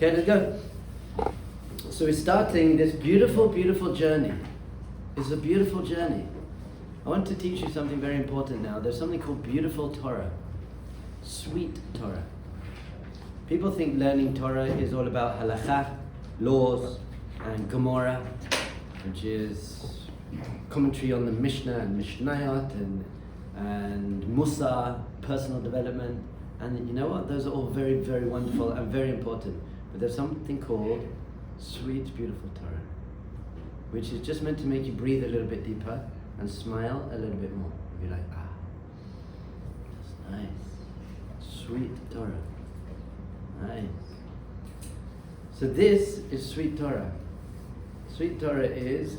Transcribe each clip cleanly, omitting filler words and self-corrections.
Okay, let's go. So we're starting this beautiful, beautiful journey. It's a beautiful journey. I want to teach you something very important now. There's something called beautiful Torah. Sweet Torah. People think learning Torah is all about halakha, laws, and Gemara, which is commentary on the Mishnah and Mishnayot and Musa, personal development. And you know what? Those are all very, very wonderful and very important. But there's something called sweet, beautiful Torah, which is just meant to make you breathe a little bit deeper and smile a little bit more. You're like, that's nice. Sweet Torah. Nice. So this is sweet Torah. Sweet Torah is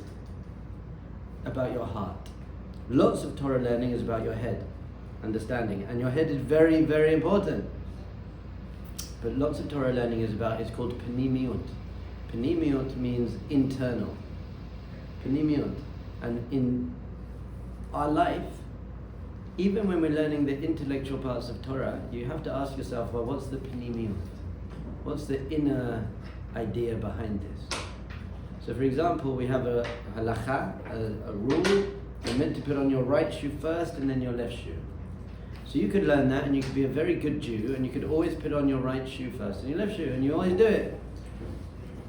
about your heart. Lots of Torah learning is about your head, understanding, and your head is very, very important. But lots of Torah learning is called panimiyut. Panimiyut means internal. Panimiyut. And in our life, even when we're learning the intellectual parts of Torah, you have to ask yourself, well, what's the panimiyut? What's the inner idea behind this? So for example, we have a halakha, a rule. You're meant to put on your right shoe first and then your left shoe. So you could learn that and you could be a very good Jew and you could always put on your right shoe first and your left shoe, and you always do it.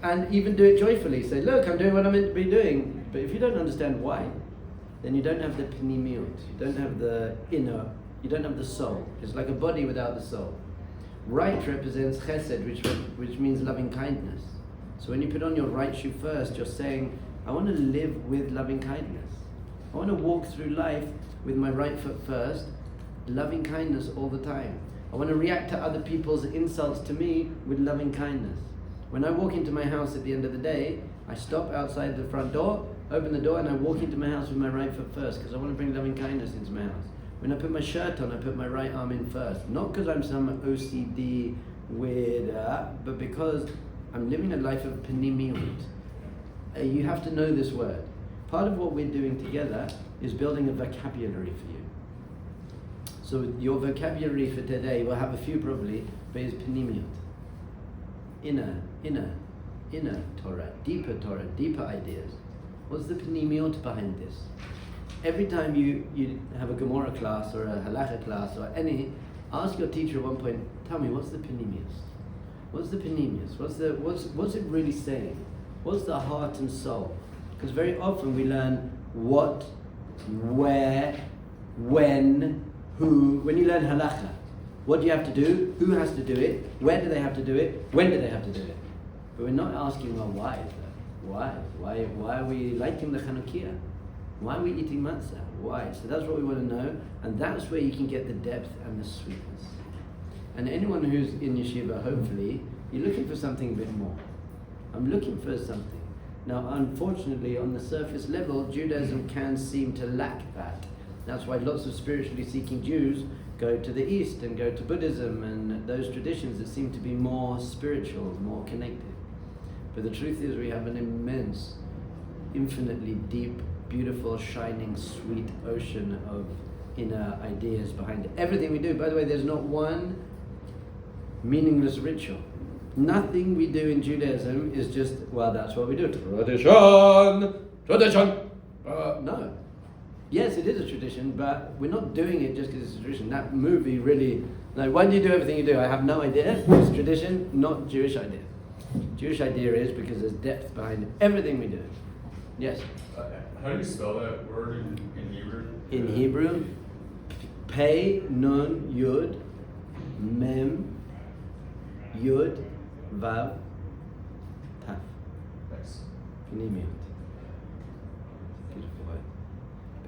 And even do it joyfully. Say, look, I'm doing what I'm meant to be doing. But if you don't understand why, then you don't have the panimiyut. You don't have the inner, you don't have the soul. It's like a body without the soul. Right represents chesed, which means loving kindness. So when you put on your right shoe first, you're saying, I want to live with loving kindness. I want to walk through life with my right foot first, loving kindness all the time. I want to react to other people's insults to me with loving kindness. When I walk into my house at the end of the day, I stop outside the front door, open the door, and I walk into my house with my right foot first, because I want to bring loving kindness into my house. When I put my shirt on, I put my right arm in first. Not because I'm some OCD weird, but because I'm living a life of panimiyut. You have to know this word. Part of what we're doing together is building a vocabulary for you. So your vocabulary for today, we'll have a few probably, but is panimiyut. Inner Torah, deeper ideas. What's the panimiyut behind this? Every time you have a Gemara class or a Halacha class or any, ask your teacher at one point, tell me, what's the panimiyus? What's the panimiyus? What's it really saying? What's the heart and soul? Because very often we learn what, where, when, who. When you learn Halacha, what do you have to do? Who has to do it? Where do they have to do it? When do they have to do it? But we're not asking, well, why is that? Why are we lighting the Chanukiah? Why are we eating matzah? Why? So that's what we want to know, and that's where you can get the depth and the sweetness. And anyone who's in yeshiva, hopefully, you're looking for something a bit more. I'm looking for something. Now, unfortunately, on the surface level, Judaism can seem to lack that. That's why lots of spiritually seeking Jews go to the East and go to Buddhism and those traditions that seem to be more spiritual, more connected. But the truth is we have an immense, infinitely deep, beautiful, shining, sweet ocean of inner ideas behind everything we do. By the way, there's not one meaningless ritual. Nothing we do in Judaism is just, well, that's what we do. Tradition! No. Yes, it is a tradition, but we're not doing it just because it's a tradition. That movie really, like, why do you do everything you do? I have no idea. It's tradition, not Jewish idea. Jewish idea is because there's depth behind everything we do. Yes? How do you spell that word in Hebrew? In Hebrew, Pei, Nun, Yud, Mem, Yud, Vav, Taf. Thanks. Panimiyut. Beautiful word.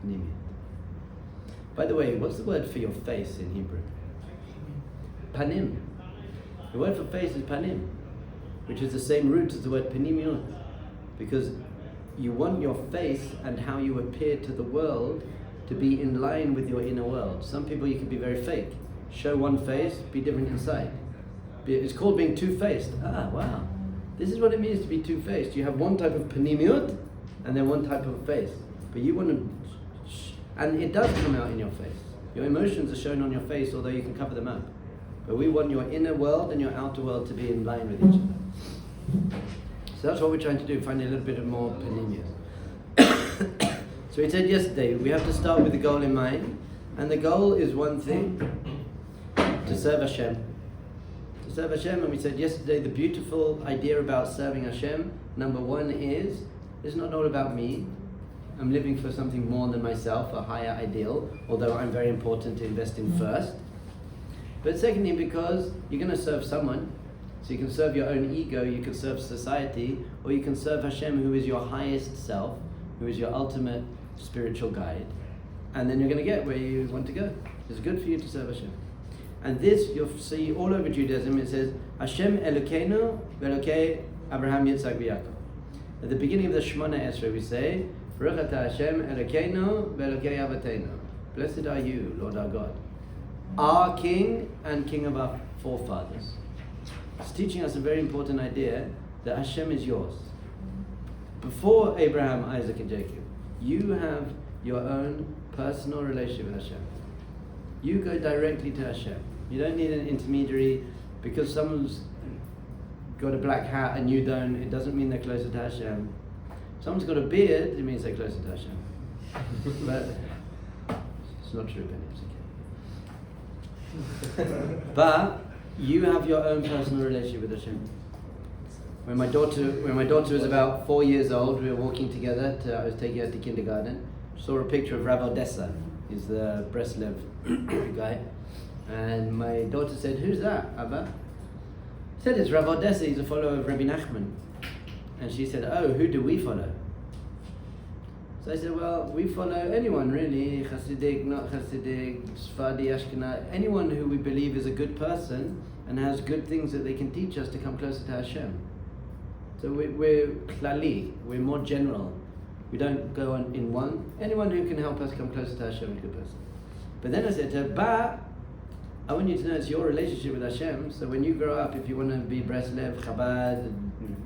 Panimiyut. By the way, what's the word for your face in Hebrew? Panim. The word for face is panim, which is the same root as the word panimiyut, because you want your face and how you appear to the world to be in line with your inner world. Some people, you can be very fake. Show one face, be different inside. It's called being two-faced. Ah, wow. This is what it means to be two-faced. You have one type of panimiyut and then one type of face. But you want to, and it does come out in your face. Your emotions are shown on your face, although you can cover them up. But we want your inner world and your outer world to be in line with each other. So that's what we're trying to do, find a little bit of more panemius. So we said yesterday, we have to start with the goal in mind. And the goal is one thing, to serve Hashem. To serve Hashem, and we said yesterday, the beautiful idea about serving Hashem, number one is, it's not all about me. I'm living for something more than myself, a higher ideal, although I'm very important to invest in first. But secondly, because you're going to serve someone, so you can serve your own ego, you can serve society, or you can serve Hashem, who is your highest self, who is your ultimate spiritual guide. And then you're going to get where you want to go. It's good for you to serve Hashem. And this, you'll see all over Judaism, it says, Hashem Elokeinu ve'Elokei Abraham Yitzhak v'Yaakov. At the beginning of the Shemona Esrei we say, Baruch atah Hashem Elokeinu ve'Elokei Avoteinu. Blessed are you, Lord our God, our King and King of our forefathers. It's teaching us a very important idea that Hashem is yours. Before Abraham, Isaac and Jacob, you have your own personal relationship with Hashem. You go directly to Hashem. You don't need an intermediary. Because someone's got a black hat and you don't, it doesn't mean they're closer to Hashem. Someone's got a beard, it means they're closer to Hashem. But it's not true, Benny. But you have your own personal relationship with Hashem. When my daughter was about 4 years old, we were walking together. I was taking her to kindergarten. Saw a picture of Rav Odessa. He's the Breslev guy. And my daughter said, "Who's that, Abba?" I said, "It's Rav Odessa. He's a follower of Rabbi Nachman." And she said, "Oh, who do we follow?" So I said, "Well, we follow anyone really, Hasidic, not Hasidic, Sfadi, Ashkenaz, anyone who we believe is a good person and has good things that they can teach us to come closer to Hashem." So we're klali, we're more general. We don't go on in one. Anyone who can help us come closer to Hashem is a good person. But then I said to her, "But I want you to know it's your relationship with Hashem. So when you grow up, if you want to be Breslev, Chabad,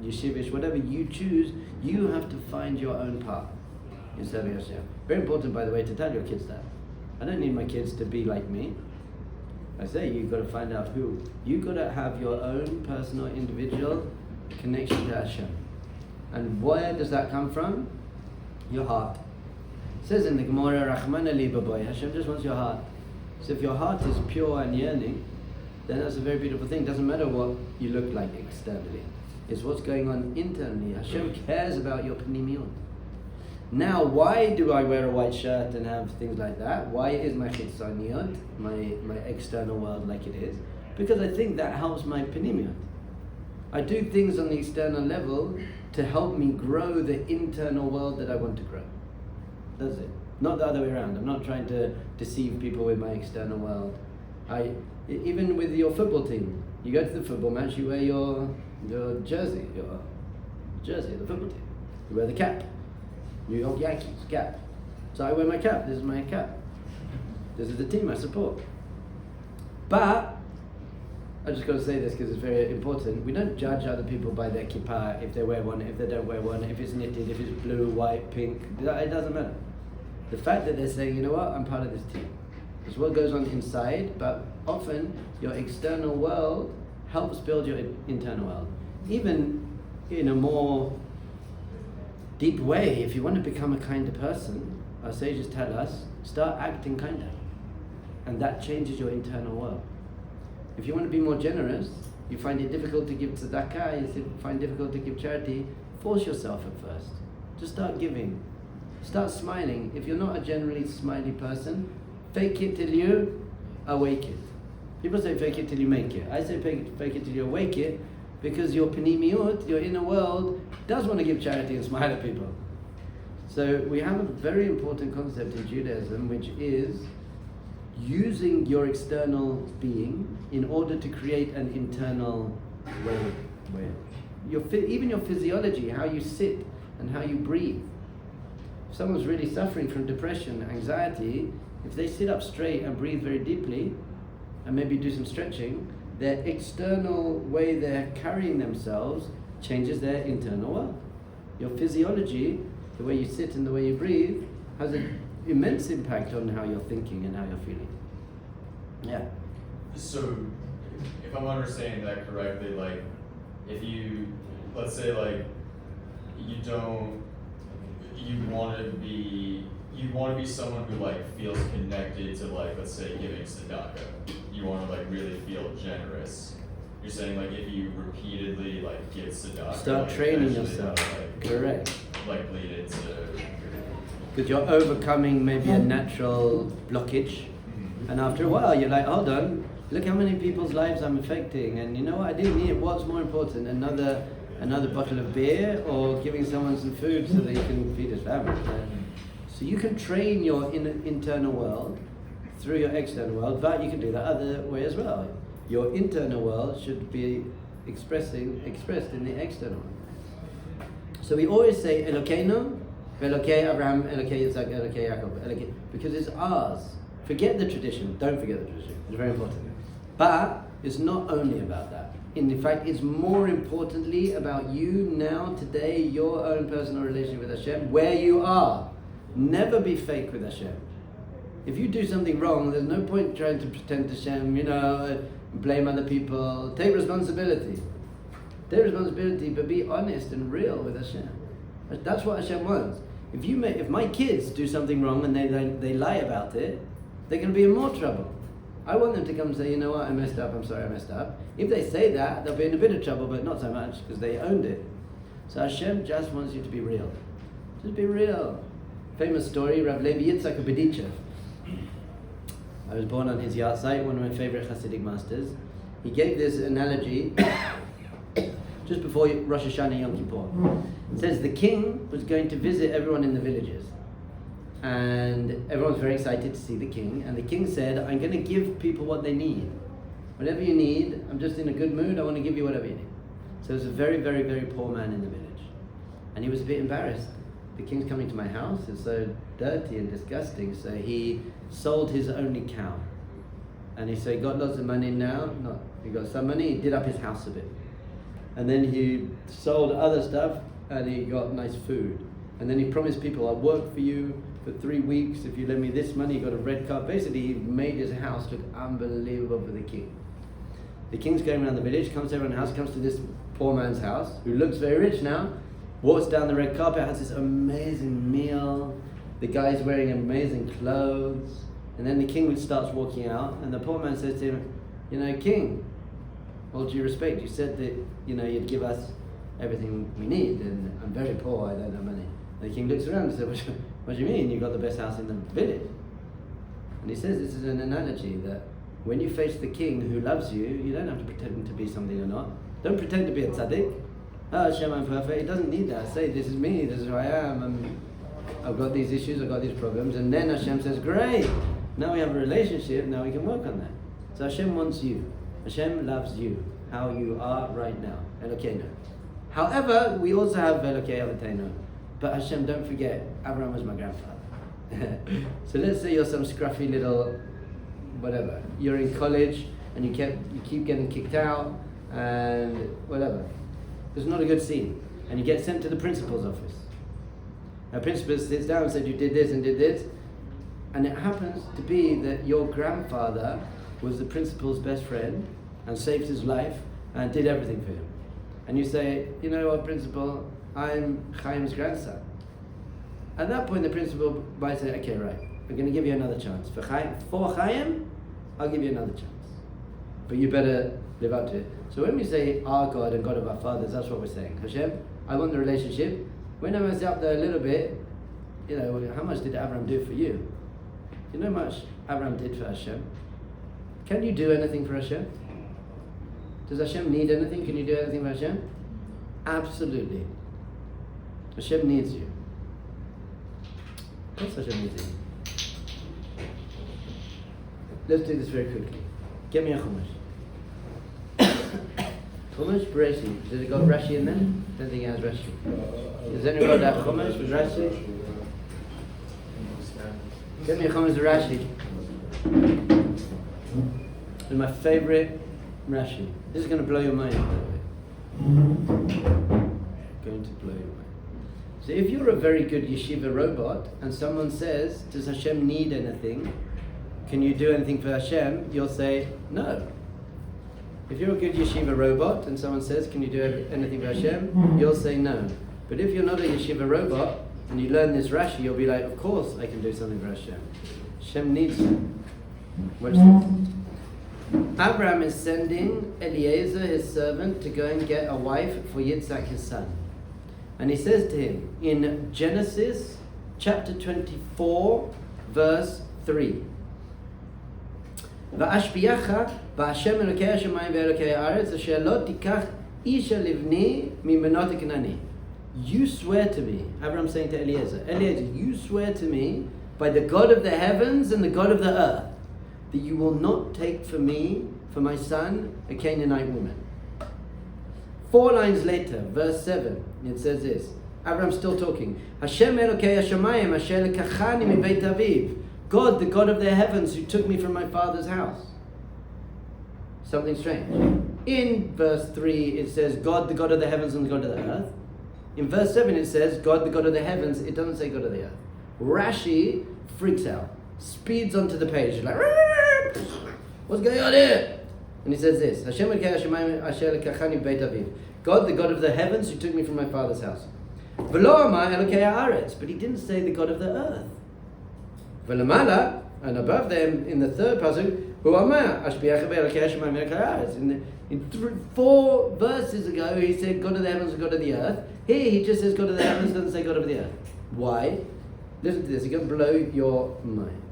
Yeshivish, whatever you choose, you have to find your own path in serving Hashem." Very important, by the way, to tell your kids that. I don't need my kids to be like me. I say you've got to find out who. You've got to have your own personal, individual connection to Hashem. And where does that come from? Your heart. It says in the Gemara, Rachmana liba boy, Hashem just wants your heart. So if your heart is pure and yearning, then that's a very beautiful thing. It doesn't matter what you look like externally. It's what's going on internally. Hashem cares about your panimiyot. Now, why do I wear a white shirt and have things like that? Why is my chitzaniyot, my external world like it is? Because I think that helps my panimiyot. I do things on the external level to help me grow the internal world that I want to grow. That's it. Not the other way around. I'm not trying to deceive people with my external world. Even with your football team, you go to the football match, you wear your jersey of the football team. You wear the cap. New York Yankees cap. So I wear my cap. This is my cap. This is the team I support. But I just got to say this because it's very important. We don't judge other people by their kippah, if they wear one, if they don't wear one, if it's knitted, if it's blue, white, pink. It doesn't matter. The fact that they're saying, you know what, I'm part of this team. It's what goes on inside, but often your external world helps build your internal world. Even in a more deep way, if you want to become a kinder person, our sages tell us, start acting kinder. And that changes your internal world. If you want to be more generous, you find it difficult to give tzedakah, you find it difficult to give charity, force yourself at first. Just start giving. Start smiling. If you're not a generally smiley person, fake it till you awake it. People say fake it till you make it. I say fake it till you awake it, because your panimiyut, your inner world, does want to give charity and smile at people. So we have a very important concept in Judaism, which is using your external being in order to create an internal way. Even your physiology, how you sit and how you breathe. If someone's really suffering from depression, anxiety, if they sit up straight and breathe very deeply and maybe do some stretching, their external way they're carrying themselves changes their internal world. Your physiology, the way you sit and the way you breathe, has an immense impact on how you're thinking and how you're feeling. Yeah. So, if I'm understanding that correctly, like, if you, let's say, like, you want to be someone who, like, feels connected to, like, let's say, giving tzedakah. You want to, like, really feel generous. You're saying, like, if you repeatedly, like, give tzedakah, start like, training eventually yourself. that'll, like, Correct. like, lead into... Because you're overcoming maybe a natural blockage, and after a while you're like, hold on, look how many people's lives I'm affecting, and you know what, I didn't need it. What's more important, another bottle of beer, or giving someone some food so that he can feed his family? So you can train your internal world through your external world, but you can do that other way as well. Your internal world should be expressed in the external world. So we always say Elokeinu, Elokei Abraham, Elokei Yitzhak, Elokei Yaakov, because it's ours. Forget the tradition. Don't forget the tradition. It's very important. But it's not only about that. In fact, it's more importantly about you now, today, your own personal relationship with Hashem, where you are. Never be fake with Hashem. If you do something wrong, there's no point trying to pretend to Hashem, blame other people. Take responsibility. Take responsibility, but be honest and real with Hashem. That's what Hashem wants. If my kids do something wrong and they lie about it, they're going to be in more trouble. I want them to come and say, you know what, I messed up, I'm sorry I messed up. If they say that, they'll be in a bit of trouble, but not so much, because they owned it. So Hashem just wants you to be real. Just be real. Famous story, Rav Levi Yitzhak of Bedichev. I was born on his yahrzeit, one of my favorite Hasidic masters. He gave this analogy just before Rosh Hashanah Yom Kippur. It says the king was going to visit everyone in the villages. And everyone's very excited to see the king. And the king said, I'm going to give people what they need. Whatever you need, I'm just in a good mood, I want to give you whatever you need. So there's a very, very, very poor man in the village. And he was a bit embarrassed. The king's coming to my house, it's so dirty and disgusting. So he sold his only cow. And he said, he got lots of money now. No, he got some money, he did up his house a bit. And then he sold other stuff and he got nice food. And then he promised people, I'll work for you for 3 weeks. If you lend me this money, he got a red card. Basically, he made his house look unbelievable for the king. The king's going around the village, comes to everyone's house, comes to this poor man's house, who looks very rich now, walks down the red carpet, has this amazing meal. The guy's wearing amazing clothes. And then the king starts walking out, and the poor man says to him, King, all due respect, you said that, you'd give us everything we need, and I'm very poor, I don't have money. And the king looks around and says, what do you mean? You've got the best house in the village. And he says this is an analogy that when you face the king who loves you, you don't have to pretend to be something you're not. Don't pretend to be a tzaddik. Oh, Hashem, I'm perfect. He doesn't need that. Say, this is me, this is who I am. I've got these issues, I've got these problems. And then Hashem says, great, now we have a relationship, now we can work on that. So Hashem wants you. Hashem loves you, how you are right now. Elokeinu. However, we also have Elokei Avotenu. But Hashem, don't forget, Abraham was my grandfather. So let's say you're some scruffy little whatever. You're in college and you keep getting kicked out and whatever. It's not a good scene. And you get sent to the principal's office. Now, principal sits down and said, you did this and did this. And it happens to be that your grandfather was the principal's best friend and saved his life and did everything for him. And you say, you know what, principal, I'm Chaim's grandson. At that point, the principal might say, okay, right, we're going to give you another chance. For Chaim, I'll give you another chance. But you better live up to it. So when we say our God and God of our fathers, that's what we're saying. Hashem, I want the relationship. When I was up there a little bit, how much did Abraham do for you? You know how much Abraham did for Hashem? Can you do anything for Hashem? Does Hashem need anything? Can you do anything for Hashem? Absolutely. Hashem needs you. Of course Hashem needs you. Let's do this very quickly. Get me a Chumash. Chumash, Bereshit. Does it got Rashi in there? I don't think it has Rashi. Does anyone got that Chumash with Rashi? Get me a Chumash with Rashi. It's my favorite Rashi. This is going to blow your mind, by the way. Going to blow your mind. So if you're a very good yeshiva robot and someone says, does Hashem need anything? Can you do anything for Hashem? You'll say, no. If you're a good yeshiva robot and someone says, can you do anything for Hashem? You'll say no. But if you're not a yeshiva robot and you learn this Rashi, you'll be like, of course I can do something for Hashem. Hashem needs you. Watch this. Abraham is sending Eliezer, his servant, to go and get a wife for Yitzhak, his son. And he says to him in Genesis chapter 24, verse 3. ואשביעך בהשם אלוקי השמיים ואלוקי הארץ אשר לא תיקח אישה לבני מבנות הכנעני. You swear to me, Abraham saying to Eliezer, you swear to me by the God of the heavens and the God of the earth that you will not take for me, for my son, a Canaanite woman. 4 lines later, verse 7, it says this. Abraham's still talking. Hashem Elokei Hashamayim asher lekachani mibeit aviv. God, the God of the heavens, who took me from my father's house. Something strange. In verse 3, it says, God, the God of the heavens and the God of the earth. In verse 7, it says, God, the God of the heavens. It doesn't say God of the earth. Rashi freaks out. Speeds onto the page. Like, what's going on here? And he says this. Hashem Elokei Hashamayim asher lekachani mibeit aviv. God, the God of the heavens, who took me from my father's house. V'lo amar Elokei haaretz. But he didn't say the God of the earth. V'lamala, and above them, in the third pasuk, Hu amar ashbiach be'elokei hashamayim ve'elokei haaretz. In 4 verses ago, he said God of the heavens and God of the earth. Here, he just says God of the heavens, doesn't say God of the earth. Why? Listen to this, it's going to blow your mind.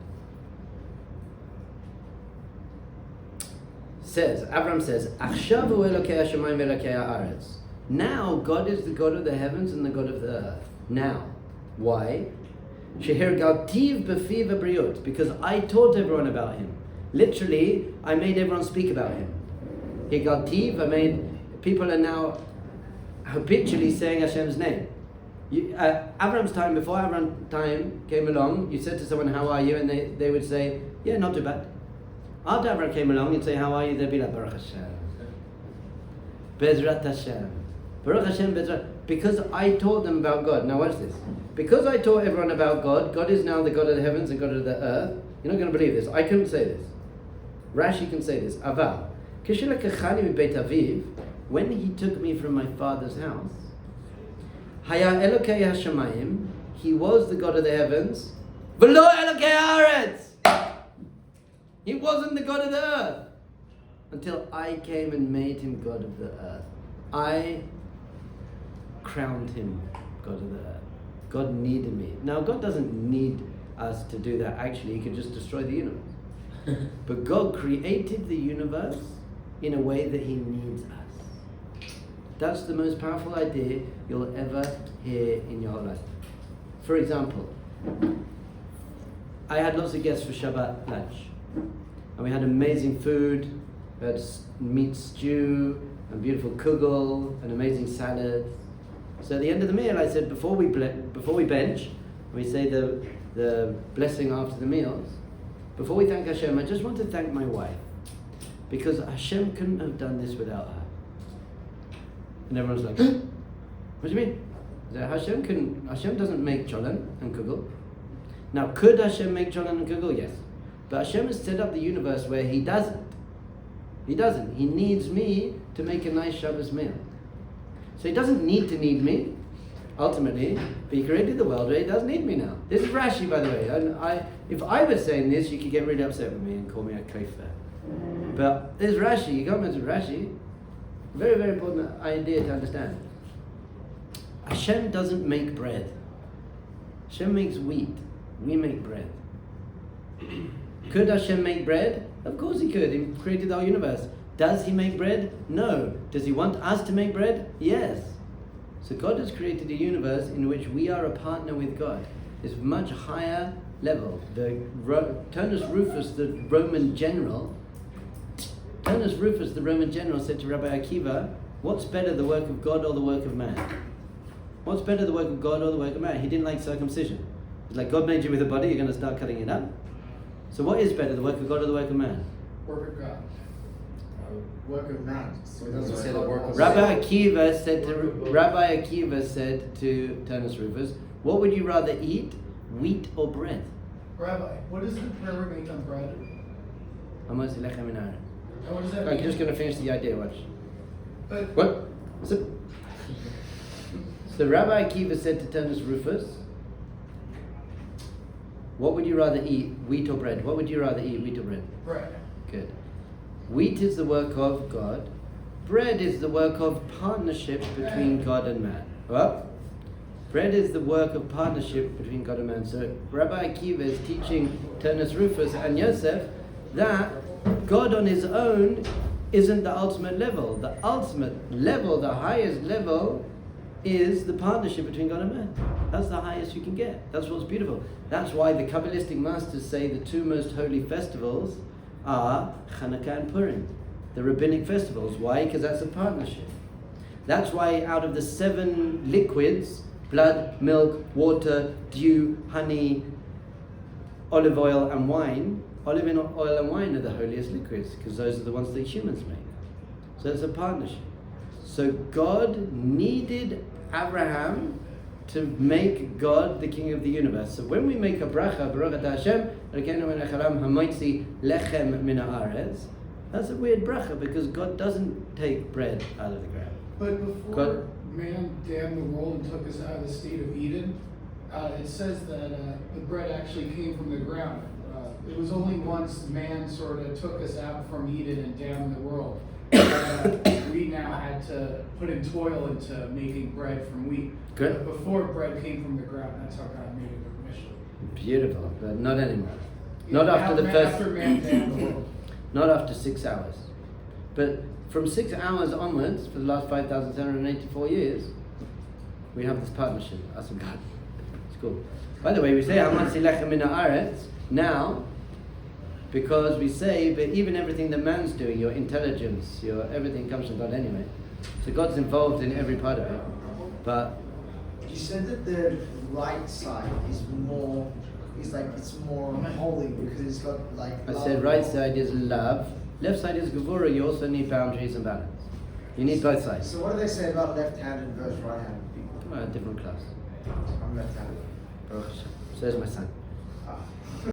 Abraham says, Achshav hu Elokei hashamayim ve'elokei haaretz. Now, God is the God of the heavens and the God of the earth. Now. Why? Sheher galtiv b'fiv abriut, because I taught everyone about him. Literally, I made everyone speak about him. Here galtiv, I made people are now habitually saying Hashem's name. Abraham's time, before Abraham's time came along, you said to someone, how are you? And they would say, yeah, not too bad. After Abraham came along, you'd say, how are you? They'd be like, Baruch Hashem. Bezrat Hashem. Baruch Hashem, Bezrat. Because I taught them about God. Now watch this. Because I taught everyone about God, God is now the God of the heavens and God of the earth. You're not going to believe this. I couldn't say this. Rashi can say this. Aval. Kishilakachani mibeit aviv, when he took me from my father's house, Haya Elokei Hashamayim, he was the God of the heavens. V'lo Elokei haaretz. He wasn't the God of the earth. Until I came and made him God of the earth. I crowned him God of the earth. God needed me. Now, God doesn't need us to do that. Actually, he could just destroy the universe. But God created the universe in a way that he needs us. That's the most powerful idea you'll ever hear in your whole life. For example, I had lots of guests for Shabbat lunch. And we had amazing food. We had meat stew, and beautiful kugel, and amazing salad. So at the end of the meal, I said, before we bench, we say the blessing after the meals. Before we thank Hashem, I just want to thank my wife, because Hashem couldn't have done this without her. And everyone's like, huh? What do you mean? Hashem doesn't make cholent and kugel. Now, could Hashem make cholent and kugel? Yes. But Hashem has set up the universe where he doesn't. He doesn't. He needs me to make a nice Shabbos meal. So he doesn't need to need me, ultimately, but he created the world where he does need me now. This is Rashi, by the way. And if I was saying this, you could get really upset with me and call me a kafir. But this is Rashi. You can't mess with Rashi. Very, very important idea to understand. Hashem doesn't make bread. Hashem makes wheat. We make bread. Could Hashem make bread? Of course he could. He created our universe. Does he make bread? No. Does he want us to make bread? Yes. So God has created a universe in which we are a partner with God. It's much higher level. Turnus Rufus, the Roman general, said to Rabbi Akiva, what's better, the work of God or the work of man? What's better, the work of God or the work of man? He didn't like circumcision. He's like, God made you with a body, you're going to start cutting it up? So what is better, the work of God or the work of man? Work of God. Work of man. So it doesn't say the work of Rabbi Akiva said to Turnus Rufus, what would you rather eat, wheat or bread? Rabbi, what is the prayer we make on bread? What does that I'm mean? just going to finish the idea, watch. But What? So Rabbi Akiva said to Turnus Rufus, what would you rather eat, wheat or bread? What would you rather eat, wheat or bread? bread. Good. Wheat is the work of God. Bread is the work of partnership between God and man. Well, bread is the work of partnership between God and man. So Rabbi Akiva is teaching Turnus Rufus and Yosef that God on his own isn't the ultimate level. The ultimate level, the highest level, is the partnership between God and man. That's the highest you can get. That's what's beautiful. That's why the Kabbalistic masters say the two most holy festivals are Hanukkah and Purim, the rabbinic festivals. Why? Because that's a partnership. That's why out of the 7 liquids, blood, milk, water, dew, honey, olive oil and wine, olive oil and wine are the holiest liquids because those are the ones that humans make. So it's a partnership. So God needed Abraham to make God the king of the universe. So when we make a bracha, Baruch atah Hashem, Elokeinu melech haolam hamoitzi lechem min haaretz, that's a weird bracha because God doesn't take bread out of the ground. But before God- man damned the world and took us out of the state of Eden, it says that the bread actually came from the ground. It was only once man sort of took us out from Eden and damned the world. We now had to put in toil into making bread from wheat. Good. But before bread came from the ground, that's how God made it initially. Beautiful, but not anymore. Yeah, Not after the first. After man damned the world. Not after 6 hours. But from 6 hours onwards, for the last 5,784 years, we have this partnership, us and God. It's cool. By the way, we say Hamatzi lechem min haaretz now, because we say that even everything that man's doing, your intelligence, your everything comes from God anyway. So God's involved in every part of it. But You said that the right side is more, it's more holy because it's got like. I love. said right side is love, left side is gevura. You also need boundaries and balance. You need both sides. So what do they say about left-handed versus right-handed people? Come on, a different class. I'm left-handed. Baruch Hashem. So there's my son.